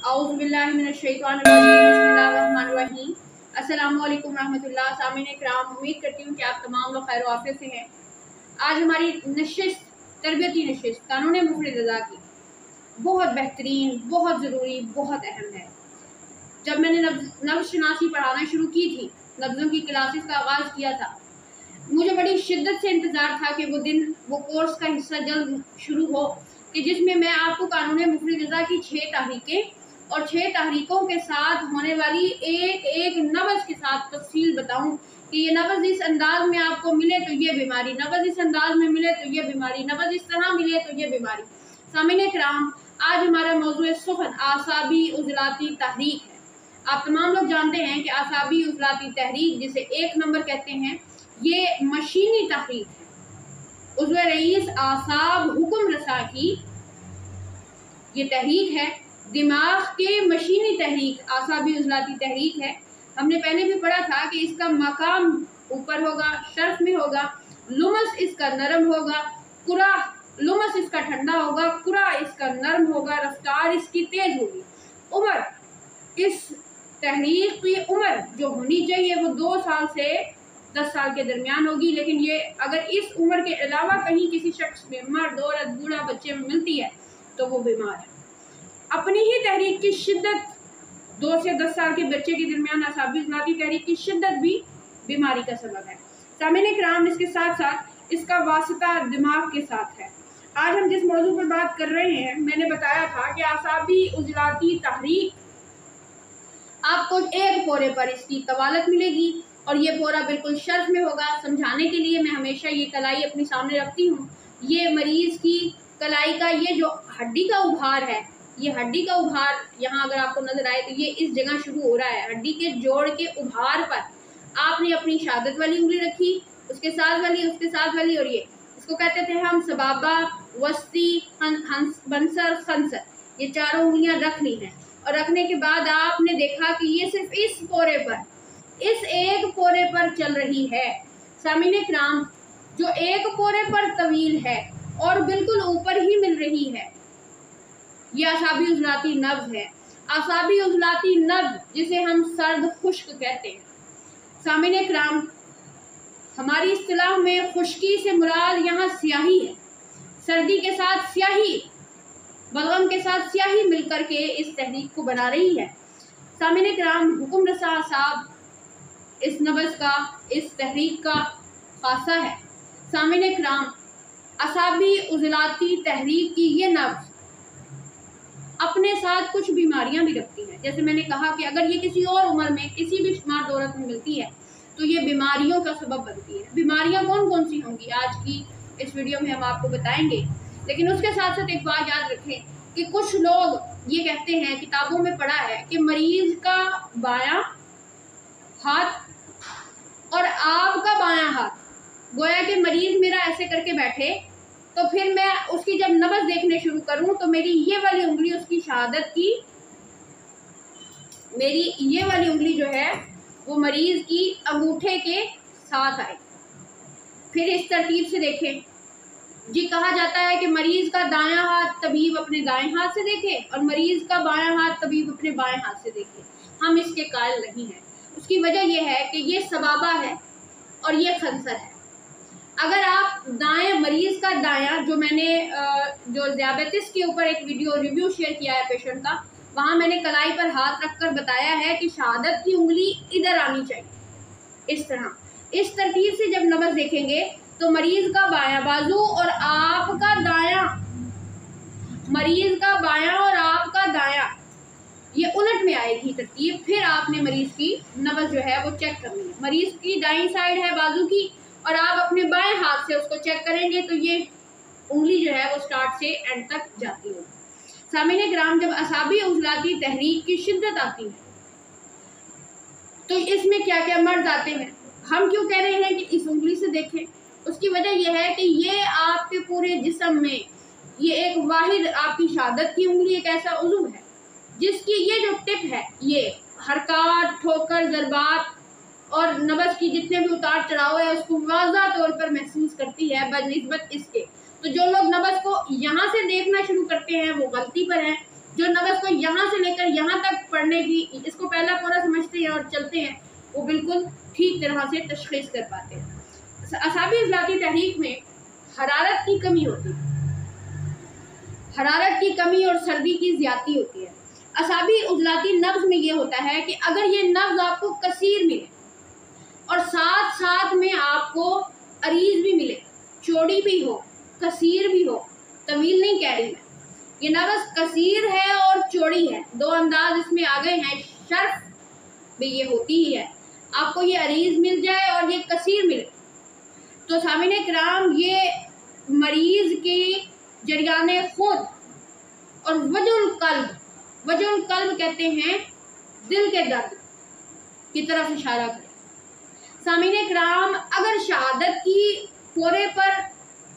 बिस्मिल्लाहिर्रहमानिर्रहीम। अस्सलामुअलैकुम रहमतुल्लाह। सामीन-ए-किराम, उम्मीद करती हूँ कि आप तमाम लोग खैर आफियत से हैं। आज हमारी नशिस्त तरबियती नशिस्त कानून मुफरद रज़ा की बहुत बेहतरीन, बहुत ज़रूरी, बहुत अहम है। जब मैंने नब्ज़ शनासी पढ़ाना शुरू की थी, नब्ज़ों की क्लासेस का आगाज़ किया था, मुझे बड़ी शिद्दत से इंतज़ार था कि वो दिन, वो कोर्स का हिस्सा जल्द शुरू हो कि जिसमें मैं आपको कानून मुफरद रज़ा की 6 तहरीकें और 6 तहरीकों के साथ होने वाली एक एक नब्ज़ के साथ तफसील बताऊं कि ये नब्ज़ इस अंदाज में आपको मिले तो ये बीमारी, नब्ज़ इस अंदाज में मिले तो ये बीमारी, नब्ज़ इस तरह मिले तो ये बीमारी। सामीन-ए-किराम, आज हमारा मौज़ूए सुख़न आसाबी उज़लाती तहरीक है। आप तमाम लोग जानते हैं कि आसाबी उज़लाती तहरीक, जिसे 1 नंबर कहते हैं, ये मशीनी तहरीक है। उज़्वे रईस आसाब हुक्म रसा की ये तहरीक है। दिमाग के मशीनी तहरीक आसाबी उज़लाती तहरीक है। हमने पहले भी पढ़ा था कि इसका मकाम ऊपर होगा, शर्फ में होगा, लुमस इसका नरम होगा, कुरा लुमस इसका ठंडा होगा, कुरा इसका नरम होगा, रफ्तार इसकी तेज होगी। उम्र, इस तहरीक की उम्र जो होनी चाहिए वो 2 साल से 10 साल के दरमियान होगी, लेकिन ये अगर इस उम्र के अलावा कहीं किसी शख्स में, मर्द, औरत, बूढ़ा, बच्चे में मिलती है तो वो बीमार है। अपनी ही तहरीक की शिद्दत, 2 से 10 साल के बच्चे के दरमियान आसाबी उज़लाती तहरीक की शिद्दत भी बीमारी का सबब है। सामीन-ए-किराम, इसके साथ साथ इसका वास्ता दिमाग के साथ है। आज हम जिस मौजू पर बात कर रहे हैं, मैंने बताया था कि आसाबी उज़लाती तहरीक, आपको एक पोरे पर इसकी तवालत मिलेगी और ये पोरा बिल्कुल शर्फ में होगा। समझाने के लिए मैं हमेशा ये कलाई अपने सामने रखती हूँ। ये मरीज़ की कलाई का ये जो हड्डी का उभार है, ये हड्डी का उभार यहाँ अगर आपको नजर आए तो ये इस जगह शुरू हो रहा है। हड्डी के जोड़ के उभार पर आपने अपनी शहादत वाली उंगली रखी, उसके साथ वाली, उसके साथ वाली, और ये इसको कहते थे हम सबाबा, वस्ती, बंसर, खंसर, ये चारों उंगलियां रखनी है। और रखने के बाद आपने देखा कि ये सिर्फ इस पोरे पर, इस एक पोरे पर चल रही है। सामीन-ए-किराम, जो एक पोरे पर तवील है और बिल्कुल ऊपर ही मिल रही है, ये आसाबी उज़लाती नब्ज़ है। आसाबी उज़लाती नब्ज़, जिसे हम सर्द खुश्क कहते हैं। सामीन-ए-किराम, हमारी इस्तिलाह में खुश्की से मुराद यहाँ स्याही है। सर्दी के साथ स्याही, बलगम के साथ स्याही मिलकर के इस तहरीक को बना रही है। सामीन-ए-किराम, हुक्म रसा आसाब इस नब्ज़ का, इस तहरीक का खासा है। सामीन-ए-किराम, आसाबी उज़लाती तहरीक की ये नब्ज़ अपने साथ कुछ बीमारियां भी रखती है। जैसे मैंने कहा कि अगर ये किसी और उम्र में किसी भी मर्द औरत में मिलती है तो ये बीमारियों का सबब बनती है। बीमारियां कौन कौन सी होंगी आज की इस वीडियो में हम आपको बताएंगे, लेकिन उसके साथ साथ एक बात याद रखें कि कुछ लोग ये कहते हैं, किताबों में पढ़ा है कि मरीज का बायां हाथ और आपका बायां हाथ, गोया कि मरीज मेरा ऐसे करके बैठे तो फिर मैं उसकी जब नब्ज़ देखने शुरू करूं तो मेरी ये वाली उंगली उसकी शहादत की, मेरी ये वाली उंगली जो है वो मरीज की अंगूठे के साथ आए। फिर इस तरतीब से देखें जी, कहा जाता है कि मरीज का दायां हाथ तबीब अपने दाएं हाथ से देखे और मरीज का बायां हाथ तबीब अपने बाएं हाथ से देखे। हम इसके कायल नहीं हैं। उसकी वजह यह है कि ये सबाबा है और ये खंसर है। अगर आप दाएं, मरीज का दायां, जो मैंने जो ज़ियाबतीस के ऊपर एक वीडियो रिव्यू शेयर किया है पेशेंट का, वहाँ मैंने कलाई पर हाथ रखकर बताया है कि शहादत की उंगली इधर आनी चाहिए, इस तरह। इस तरतीब से जब नब्ज़ देखेंगे तो मरीज का बायां बाजू और आपका दायां, मरीज का बायां और आपका दायां, ये उलट में आएगी तरतीब। फिर आपने मरीज की नब्ज़ जो है वो चेक करनी है। मरीज की दाईं साइड है बाजू की और आप अपने बाएं हाथ से उसको चेक करेंगे तो ये उंगली जो है वो स्टार्ट से एंड तक जाती है। सामीन-ए-किराम, जब आसाबी उज़लाती तहरीक की शिद्दत आती है तो इसमें क्या क्या मर्ज आते हैं। हम क्यों कह रहे हैं कि इस उंगली से देखें, उसकी वजह यह है कि ये आपके पूरे जिस्म में ये एक वाहिद आपकी शहादत की उंगली एक ऐसा उज़्व है जिसकी ये जो टिप है, ये हरकत, ठोकर, ज़रबात और नब्ज़ की जितने भी उतार चढ़ाव है उसको वाज़ा तौर पर महसूस करती है बनिस्बत इसके। तो जो लोग नब्ज़ को यहाँ से देखना शुरू करते हैं वो गलती पर हैं। जो नब्ज़ को यहाँ से लेकर यहाँ तक पढ़ने की, इसको पहला पूरा समझते हैं और चलते हैं, वो बिल्कुल ठीक तरह से तशख़ीस कर पाते हैं। असाबी इज़लाती तहरीक में हरारत की कमी होती है, हरारत की कमी और सर्दी की ज़्यादती होती है। असाबी उज़लाती नब्ज़ में ये होता है कि अगर ये नब्ज़ आपको कसीर मिले और साथ साथ में आपको अरीज़ भी मिले, चौड़ी भी हो, कसीर भी हो, तवील नहीं कह रही मैं, ये नब्ज़ कसीर है और चौड़ी है, दो अंदाज इसमें आ गए हैं, शर्फ भी ये होती ही है, आपको ये अरीज़ मिल जाए और ये कसीर मिले तो सामिने किराम ये मरीज़ की जरियाने खुद और वजुल कल्ब कहते हैं दिल के दर्द की तरफ इशारा करें। सामिने किराम अगर शहादत की पोरे पर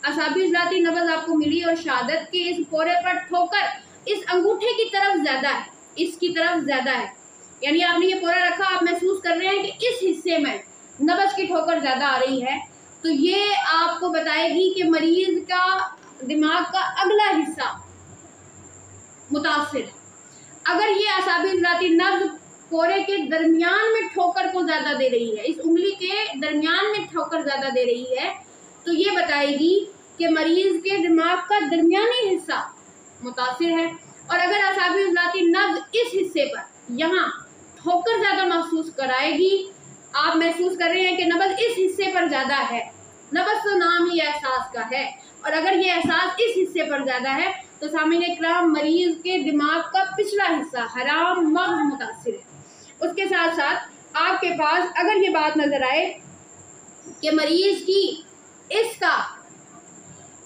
असाबी इज़लाती नब्ज़ आपको मिली और शहादत के इस पोरे पर ठोकर इस अंगूठे की तरफ ज़्यादा है, इसकी तरफ ज़्यादा है, यानी आपने ये पोरा रखा, आप महसूस कर रहे हैं कि इस हिस्से में नब्ज़ की ठोकर ज़्यादा आ रही है, तो ये आपको बताएगी कि मरीज़ का दिमाग का अगला हिस्सा मुतासिर है। अगर ये असाबी इज़लाती नब्ज़ पोरे के दरमियान में ठोकर को ज़्यादा दे रही है, इस उंगली के दरमियान में ठोकर ज़्यादा दे रही है, तो ये बताएगी कि मरीज़ के दिमाग का दरमियानी हिस्सा मुतासिर है। और अगर असाबी इज़लाती नब्ज़ इस हिस्से पर यहाँ ठोकर ज़्यादा महसूस कराएगी, आप महसूस कर रहे हैं कि नब्ज़ इस हिस्से पर ज़्यादा है, नब्ज़ तो नाम ही एहसास का है, और अगर ये एहसास इस हिस्से पर ज़्यादा है तो सामने इकराम मरीज़ के दिमाग का पिछला हिस्सा हराम मग़ज़ मुतासिर है। उसके साथ साथ आपके पास अगर ये बात नज़र आए कि मरीज़ की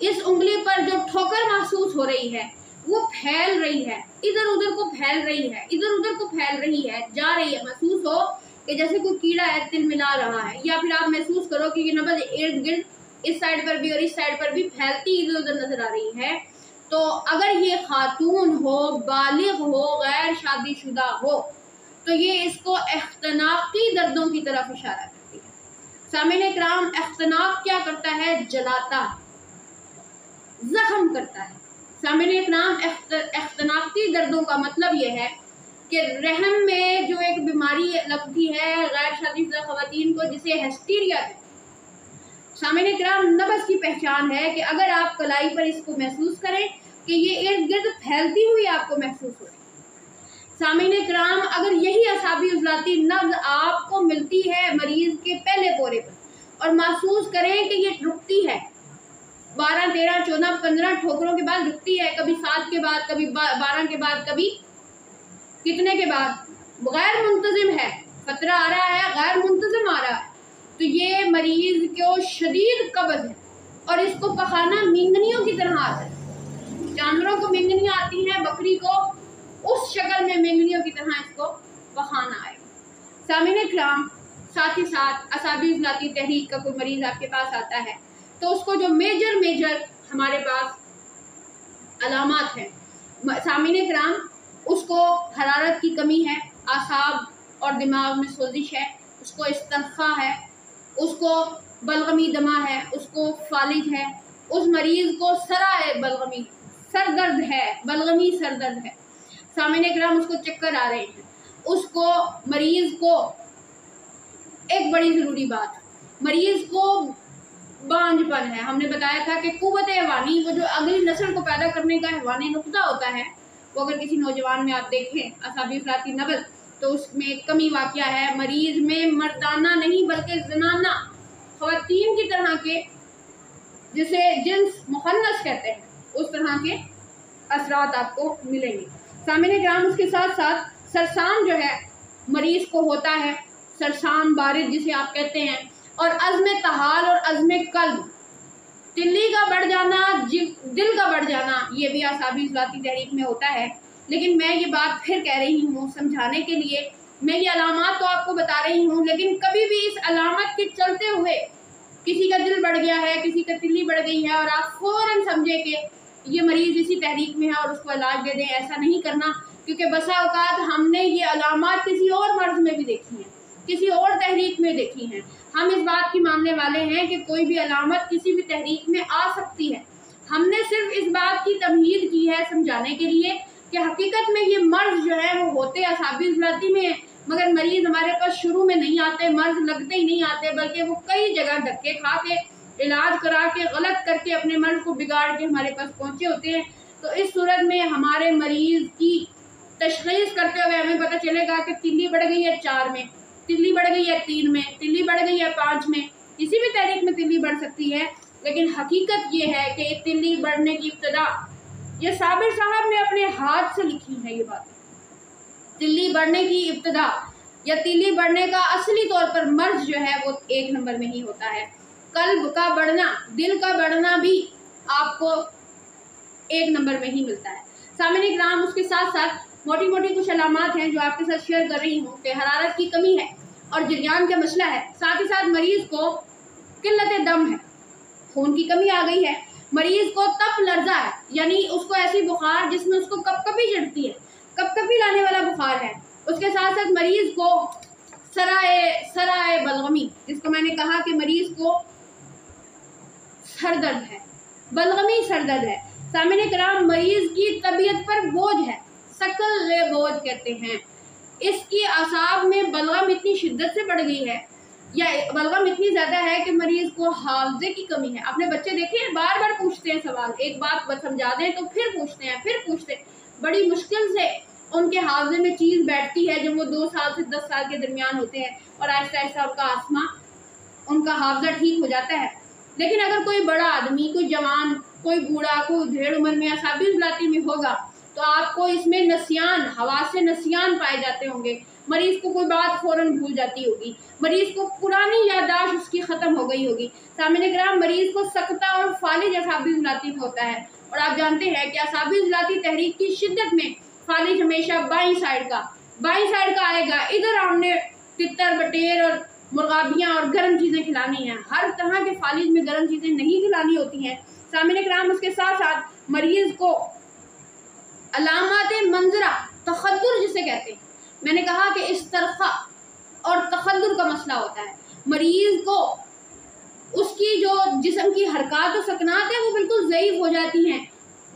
इस उंगली पर जो ठोकर महसूस हो रही है वो फैल रही है, इधर उधर को फैल रही है, इधर उधर को फैल रही है, जा रही है, महसूस हो कि जैसे कोई कीड़ा है तिल मिला रहा है, या फिर आप महसूस करो कि ये नब्ज़ इर्द गिर्द इस साइड पर भी और इस साइड पर भी फैलती इधर उधर नजर आ रही है, तो अगर ये खातून हो, बालिग हो, गैर शादीशुदा हो, तो ये इसको इख्तनाक़ी दर्दों की तरफ इशारा करती है। सामिन इकराम, इख्तनाक़ क्या करता है? जलाता है, जख्म करता है। सामिन इकराम, इख्तनाक़ी दर्दों का मतलब ये है कि रहम में जो एक बीमारी लगती है गैर शादीशुदा ख़वातीन को, जिसे हिस्टीरिया है, सामिन इकराम नब्ज़ की पहचान है कि अगर आप कलाई पर इसको महसूस करें कि ये इर्द गिर्द फैलती हुई आपको महसूस हो रही है। सामिन इकराम, अगर यही असाबी इज़लाती नब्ज़ आपको मिलती है मरीज़ के पहले पोरे पर और महसूस करें कि ये रुकती है, 12, 13, 14, 15 ठोकरों के बाद रुकती है, कभी 7 के बाद, कभी 12 के बाद, कभी कितने के बाद, गैर मुंतज़िम है, खतरा आ रहा है, गैर मुंतज़िम आ रहा है, तो ये मरीज़ को शदीद कब्ज़ है और इसको पखाना मींगनियों की तरह आता है। जानवरों को मींगनियाँ आती हैं, बकरी को उस शक्ल में मींगनियों की तरह इसको पखाना आए। सामिन इकराम, साथ ही साथ असाबी इज़लाती तहरीक का कोई मरीज़ आपके पास आता है तो उसको जो मेजर हमारे पास अलामात हैं, सामिन इकराम, उसको हरारत की कमी है, आसाब और दिमाग में सोजिश है, उसको इस्तरखा है, उसको बलगमी दमा है, उसको फालिज है, उस मरीज़ को सराए बलगमी सरदर्द है, बलगमी सरदर्द है, सामिन इकराम, उसको चक्कर आ रहे हैं, उसको मरीज़ को एक बड़ी ज़रूरी बात, मरीज़ को बांझपन है। हमने बताया था कि कुव्वत हैवानी, वो जो अगली नस्ल को पैदा करने का हैवानी नुक्ता होता है, वो अगर किसी नौजवान में आप देखें असाबी इज़लाती नब्ज़, तो उसमें कमी वाक़या है। मरीज़ में मर्दाना नहीं बल्कि ज़नाना ख़वातीन की तरह के, जिसे जिन्स मुखन्नस कहते हैं, उस तरह के असरात आपको मिलेंगे। सामिन इकराम, उसके साथ साथ सरसाम जो है मरीज़ को होता है, सरसाम बारिद जिसे आप कहते हैं, और अज़्म तहाल और अज़्म कल्ब, तिल्ली का बढ़ जाना, दिल का बढ़ जाना, ये भी असाबी इज़लाती तहरीक में होता है। लेकिन मैं ये बात फिर कह रही हूँ समझाने के लिए, मैं ये अलामात तो आपको बता रही हूँ, लेकिन कभी भी इस अलामत के चलते हुए किसी का दिल बढ़ गया है, किसी का तिल्ली बढ़ गई है और आप फ़ौरन समझे कि ये मरीज़ इसी तहरीक में है और उसको इलाज दे दें, ऐसा नहीं करना, क्योंकि बसा औकात हमने ये अलामात किसी और मर्ज़ में भी देखी हैं, किसी और तहरीक में देखी हैं। हम इस बात की मानने वाले हैं कि कोई भी अलामत किसी भी तहरीक में आ सकती है। हमने सिर्फ इस बात की तमहीद की है समझाने के लिए कि हकीकत में ये मर्ज जो है वो होते असाबी उजलाती में, मगर मरीज हमारे पास शुरू में नहीं आते, मर्ज लगते ही नहीं आते, बल्कि वो कई जगह धक्के खा के, इलाज करा के, गलत करके, अपने मर्ज को बिगाड़ के हमारे पास पहुँचे होते हैं। तो इस सूरत में हमारे मरीज़ की तशख़ीस करते हुए हमें पता चलेगा कि तिल्ली बढ़ गई है 4 में, तिल्ली बढ़ गई है 3 में, तिल्ली बढ़ गई है 5 में, किसी भी तारीख में तिल्ली बढ़ सकती है। लेकिन हकीकत ये है कि तिल्ली बढ़ने की इब्तदा, ये साबिर साहब ने अपने हाथ से लिखी है ये बात। तिल्ली बढ़ने की इब्तदा या तिल्ली बढ़ने का असली तौर पर मर्ज जो है वो 1 नंबर में ही होता है। कल्ब का बढ़ना, दिल का बढ़ना भी आपको 1 नंबर में ही मिलता है। सामने ग्राम, उसके साथ साथ मोटी मोटी कुछ अलामात हैं जो आपके साथ शेयर कर रही हूँ कि हरारत की कमी है और जरियान का मसला है, साथ ही साथ मरीज़ को किल्लत दम है, खून की कमी आ गई है, मरीज़ को तप लर्जा है, यानी उसको ऐसी बुखार जिसमें उसको कपकपी चढ़ती है, कपकपी लाने वाला बुखार है। उसके साथ साथ मरीज़ को सराए बलगमी, जिसको मैंने कहा कि मरीज़ को सरदर्द है, बलगमी सरदर्द है। सामने कराम, मरीज़ की तबीयत पर बोझ है, सकल बोझ कहते हैं। इसकी आसाब में बलगम इतनी शिद्दत से बढ़ गई है या बलगम इतनी ज़्यादा है कि मरीज़ को हाफ़ज़े की कमी है। अपने बच्चे देखे बार बार पूछते हैं सवाल, एक बात समझा दें तो फिर पूछते हैं, बड़ी मुश्किल से उनके हाफ़ज़े में चीज़ बैठती है जब वो 2 साल से 10 साल के दरमियान होते हैं, और आहिस्ता आहिस्ता उनका आसमा, उनका हाफ़ज़ा ठीक हो जाता है। लेकिन अगर कोई बड़ा आदमी, कोई जवान, कोई बूढ़ा, कोई ढेर उम्र में असाबी उजलाती में होगा तो आपको इसमें नसियान, हवासे नसियान पाए जाते होंगे। मरीज़ को कोई बात फ़ौरन भूल जाती होगी, मरीज़ को पुरानी याददाश्त उसकी ख़त्म हो गई होगी। सामने ग्राम, मरीज़ को सकता और फालिज असाबी उजलाती में होता है, और आप जानते हैं कि असाबी उजलाती तहरीक की शिद्दत में फालिज हमेशा बाईं साइड का आएगा। इधर हमने तितर बटेर और मुर्गाबियाँ और गर्म चीज़ें खिलानी हैं, हर तरह के फालिज में गर्म चीज़ें नहीं खिलानी होती हैं। सामने कराम, उसके साथ साथ मरीज़ को अलामात मंजरा, तखद्दुर जिसे कहते हैं, मैंने कहा कि इस्तरखा और तखद्दुर का मसला होता है। मरीज़ को उसकी जो जिस्म की हरकत और सकनात है वो बिल्कुल ज़ईफ़ हो जाती हैं,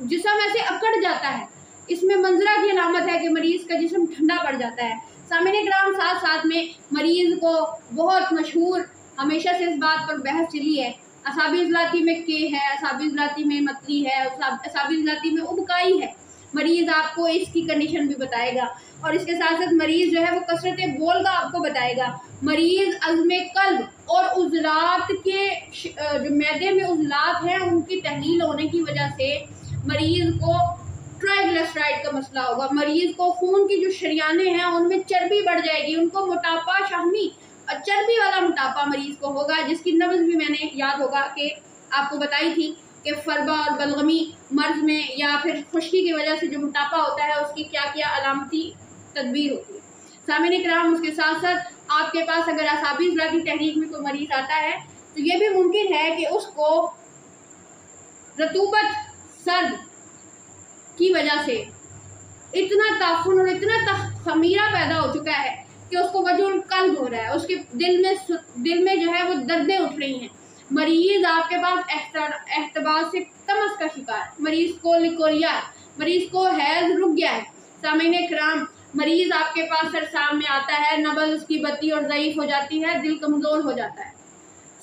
जिस्म ऐसे अकड़ जाता है। इसमें मंजरा की अलामत है कि मरीज़ का जिस्म ठंडा पड़ जाता है। सामने ग्राम, साथ साथ में मरीज़ को बहुत मशहूर, हमेशा से इस बात पर बहस चली है, असाबी उजलाती में के है, असाबी उजलाती में मतली है, असाबी उजलाती में उबकाई है। मरीज़ आपको इसकी कंडीशन भी बताएगा, और इसके साथ साथ मरीज़ जो है वो कसरत बोल का आपको बताएगा। मरीज़ अज़्म कल्ब और उज़लात के जो मैदे में उज़लात हैं उनकी तहलील होने की वजह से मरीज़ को ट्राइग्लिसराइड का मसला होगा, मरीज़ को खून की जो शरियाने हैं उनमें चर्बी बढ़ जाएगी, उनको मोटापा, शहमी, चर्बी वाला मोटापा मरीज़ को होगा, जिसकी नब्ज़ भी मैंने याद होगा कि आपको बताई थी कि फरबा और बलगमी मर्ज में या फिर खुश्की की वजह से जो मोटापा होता है उसकी क्या क्या अलामती तदबीर होती है। सामने कराम, उसके साथ साथ आपके पास अगर असाबी उजलाती तहरीक में कोई मरीज़ आता है तो ये भी मुमकिन है कि उसको रतूबत, सर्द की वजह से इतना ताफुन और इतना खमीरा पैदा हो चुका है कि उसको वजूल कल्ब हो रहा है, उसके दिल में जो है वो दर्दें उठ रही हैं। मरीज़ आपके पास एहतबास से तमस का शिकार, मरीज़ को लिकोरिया, मरीज़ को हैज़ रुक गया है। सामने कराम, मरीज़ आपके पास सरसाम में आता है, नब्ज़ उसकी बत्ती और ज़ईफ़ हो जाती है, दिल कमज़ोर हो जाता है।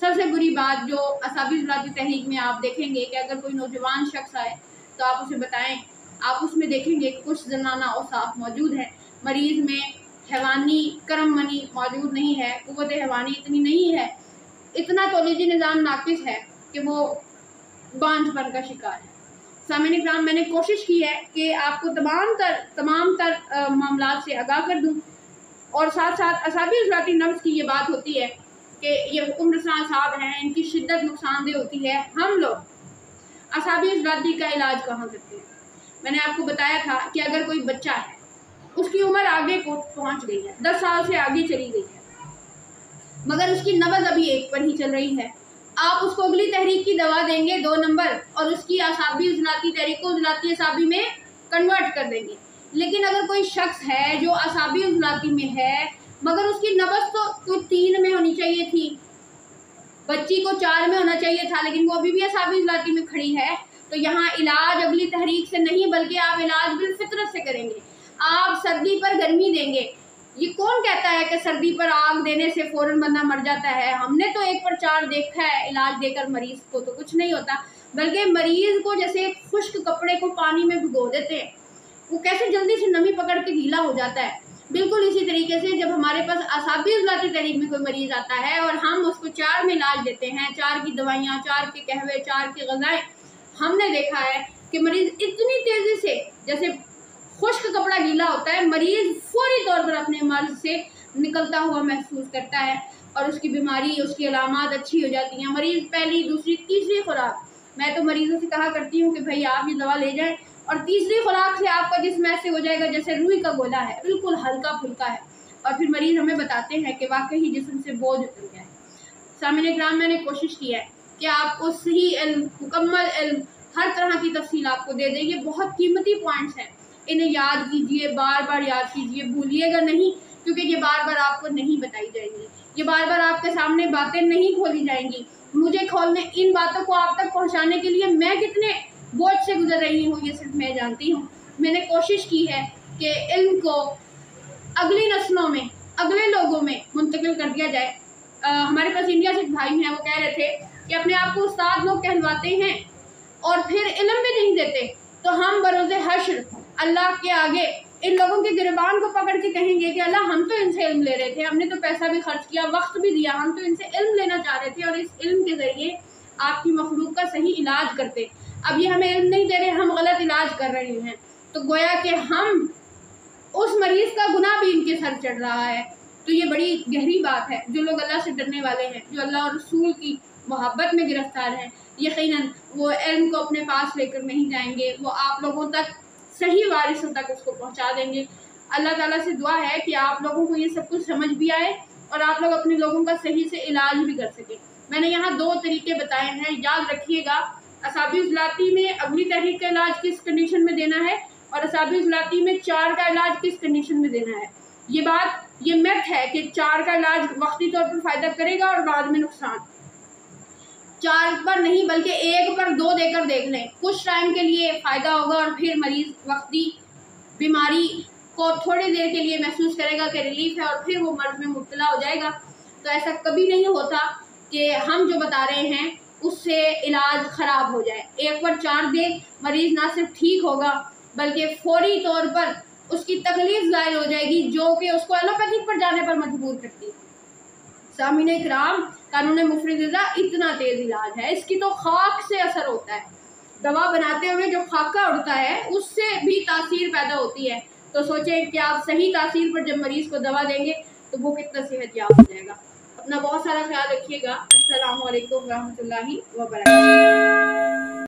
सबसे बुरी बात जो असाबी उजलाती तहरीक में आप देखेंगे कि अगर कोई नौजवान शख्स आए तो आप उसे बताएं, आप उसमें देखेंगे कि कुछ ज़नाना औसाफ मौजूद है। मरीज़ में हैवानी करम मनी मौजूद नहीं है, क़ुव्वत हैवानी इतनी नहीं है, इतना तौलीदी निज़ाम नाकिस है कि वो बांझपन का शिकार है। सामने कराम, मैंने कोशिश की है कि आपको तमाम तर मामलात से आगाह कर दूं, और साथ साथ असाबी उजलाती नब्ज़ की ये बात होती है कि ये हुक्म रसा असाब हैं, इनकी शिद्दत नुकसानदेह होती है। हम लोग असाबी उजलाती का इलाज कहाँ करते हैं? मैंने आपको बताया था कि अगर कोई बच्चा है, उसकी उम्र आगे को पहुँच गई है, 10 साल से आगे चली गई है, मगर उसकी नब्ज़ अभी 1 पर ही चल रही है, आप उसको अगली तहरीक की दवा देंगे 2 नंबर और उसकी असाबी उजलाती तहरीक को उजलाती असाबी में कन्वर्ट कर देंगे। लेकिन अगर कोई शख्स है जो असाबी उजलाती में है मगर उसकी नब्ज़ तो कोई 3 में होनी चाहिए थी, बच्ची को 4 में होना चाहिए था, लेकिन वो अभी भी असाबी उजलाती में खड़ी है, तो यहाँ इलाज अगली तहरीक से नहीं बल्कि आप इलाज बिलफितरत से करेंगे। आप सर्दी पर गर्मी देंगे। ये कौन कहता है कि सर्दी पर आग देने से फौरन बंदा मर जाता है? हमने तो 1 पर 4 देखा है इलाज देकर मरीज को, तो कुछ नहीं होता। बल्कि मरीज को जैसे खुश्क कपड़े को पानी में भिगो देते हैं, वो कैसे जल्दी से नमी पकड़ के गीला हो जाता है, बिल्कुल इसी तरीके से जब हमारे पास असाबी उज़लाती तहरीक में कोई मरीज आता है और हम उसको 4 में इलाज देते हैं, 4 की दवाइयाँ, 4 के कहवे, 4 की ग़िज़ाएँ, हमने देखा है कि मरीज इतनी तेज़ी से जैसे खुश्क कपड़ा गीला होता है, मरीज फौरी तौर पर अपने मर्ज से निकलता हुआ महसूस करता है और उसकी बीमारी, उसकी अलामात अच्छी हो जाती हैं। मरीज पहली, दूसरी, तीसरी खुराक, मैं तो मरीजों से कहा करती हूँ कि भाई आप ये दवा ले जाएं और तीसरी खुराक से आपका जिस्म ऐसे हो जाएगा जैसे रुई का गोला है, बिल्कुल हल्का फुल्का है। और फिर मरीज हमें बताते हैं कि वाकई जिस्म से बोझ उतर गया है। सामने ग्राम, मैंने कोशिश की है कि आपको सही इल्म, मुकम्मल इल्म, हर तरह की तफसील आपको दे दें। ये बहुत कीमती पॉइंट्स हैं, इन्हें याद कीजिए, बार बार याद कीजिए, भूलिएगा नहीं, क्योंकि ये बार बार आपको नहीं बताई जाएंगी, ये बार बार आपके सामने बातें नहीं खोली जाएंगी। मुझे खोलने, इन बातों को आप तक पहुंचाने के लिए मैं कितने बोझ से गुजर रही हूँ ये सिर्फ मैं जानती हूँ। मैंने कोशिश की है कि इल्म को अगली नस्लों में, अगले लोगों में मुंतकिल कर दिया जाए। हमारे पास इंडिया से एक भाई हैं, वो कह रहे थे कि अपने आप को उस्ताद लोग कहलवाते हैं और फिर इल्म भी नहीं देते, तो हम बरोज़े हश्र अल्लाह के आगे इन लोगों के गिरबान को पकड़ के कहेंगे कि अल्लाह, हम तो इनसे इल्म ले रहे थे, हमने तो पैसा भी खर्च किया, वक्त भी दिया, हम तो इनसे इल्म लेना चाह रहे थे और इस इल्म के ज़रिए आपकी मखलूक का सही इलाज करते। अब ये हमें इल्म नहीं दे रहे, हम गलत इलाज कर रहे हैं, तो गोया कि हम उस मरीज़ का गुनाह भी इनके सर चढ़ रहा है। तो ये बड़ी गहरी बात है। जो लोग अल्लाह से डरने वाले हैं, जो अल्लाह और रसूल की मोहब्बत में गिरफ्तार हैं, यकीनन वो इल्म को अपने पास लेकर नहीं जाएंगे, वो आप लोगों तक, सही वारिसों तक उसको पहुंचा देंगे। अल्लाह ताला से दुआ है कि आप लोगों को ये सब कुछ समझ भी आए और आप लोग अपने लोगों का सही से इलाज भी कर सकें। मैंने यहाँ 2 तरीके बताए हैं, याद रखिएगा। असाबी उज़लाती में अगली तहरीक का इलाज किस कंडीशन में देना है और असाबी उज़लाती में 4 का इलाज किस कंडीशन में देना है। ये बात, ये मिथ है कि 4 का इलाज वक्ती तौर पर फ़ायदा करेगा और बाद में नुकसान। 4 पर नहीं बल्कि 1 पर 2 देकर देख लें, कुछ टाइम के लिए फ़ायदा होगा और फिर मरीज़ वक्ती बीमारी को थोड़ी देर के लिए महसूस करेगा कि रिलीफ है और फिर वो मर्ज में मुब्तला हो जाएगा। तो ऐसा कभी नहीं होता कि हम जो बता रहे हैं उससे इलाज ख़राब हो जाए। 1 पर 4 दे, मरीज़ ना सिर्फ ठीक होगा बल्कि फौरी तौर पर उसकी तकलीफ ज़ाहिर हो जाएगी, जो कि उसको एलोपैथिक पर जाने पर मजबूर करती है। सामीने इकराम, कानून मुफरिदा इतना तेज़ इलाज है, इसकी तो खाक से असर होता है। दवा बनाते हुए जो खाका उड़ता है उससे भी तासीर पैदा होती है। तो सोचें कि आप सही तासीर पर जब मरीज़ को दवा देंगे तो वो कितना सेहतयाब हो जाएगा। अपना बहुत सारा ख्याल रखिएगा। अस्सलामु अलैकुम रहमतुल्लाहि व बरकातहू।